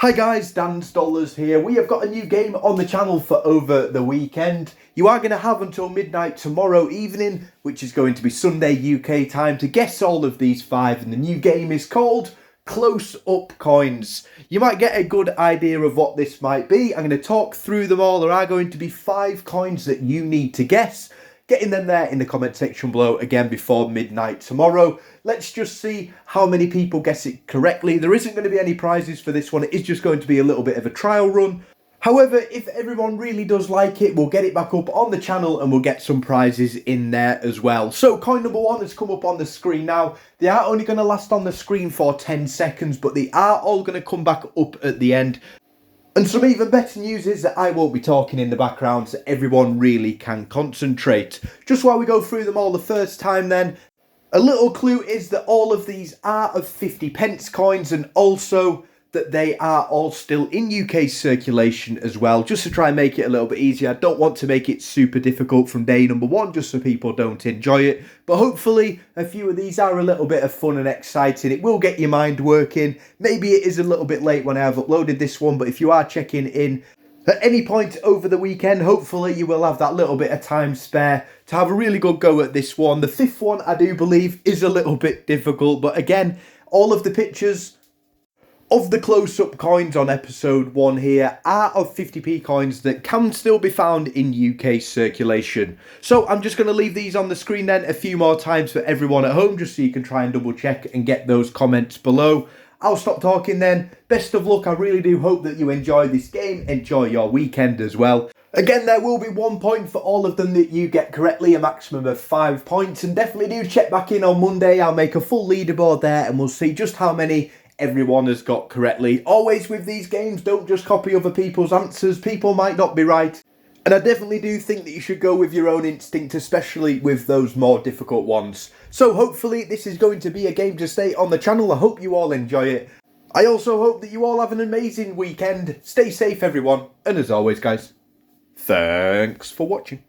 Hi guys, Dan's Dollars here. We have got a new game on the channel for over the weekend. You are going to have until midnight tomorrow evening, which is going to be Sunday UK time, to guess all of these five, and the new game is called Close Up Coins. You might get a good idea of what this might be. I'm going to talk through them all. There are going to be 5 coins that you need to guess. Getting them there in the comment section below again before midnight tomorrow. Let's just see how many people guess it correctly. There isn't going to be any prizes for this one. It is just going to be a little bit of a trial run. However, if everyone really does like it, we'll get it back up on the channel and we'll get some prizes in there as well. So coin number 1 has come up on the screen now. They are only going to last on the screen for 10 seconds, but they are all going to come back up at the end. And some even better news is that I won't be talking in the background, so everyone really can concentrate. Just while we go through them all the first time then, a little clue is that all of these are of 50 pence coins, and also that they are all still in UK circulation as well, just to try and make it a little bit easier. I don't want to make it super difficult from day number 1, just so people don't enjoy it. But hopefully a few of these are a little bit of fun and exciting. It will get your mind working. Maybe it is a little bit late when I have uploaded this one, but if you are checking in at any point over the weekend, hopefully you will have that little bit of time spare to have a really good go at this one. The 5th one, I do believe, is a little bit difficult, but again, all of the pictures of the close-up coins on episode 1 here are of 50p coins that can still be found in UK circulation. So I'm just going to leave these on the screen then a few more times for everyone at home, just so you can try and double check and get those comments below. I'll stop talking then. Best of luck. I really do hope that you enjoy this game. Enjoy your weekend as well. Again, there will be 1 point for all of them that you get correctly, a maximum of 5 points. And definitely do check back in on Monday. I'll make a full leaderboard there and we'll see just how many everyone has got correctly. Always with these games, don't just copy other people's answers. People might not be right. And I definitely do think that you should go with your own instinct, especially with those more difficult ones. So hopefully this is going to be a game to stay on the channel. I hope you all enjoy it. I also hope that you all have an amazing weekend. Stay safe, everyone. And as always, guys, thanks for watching.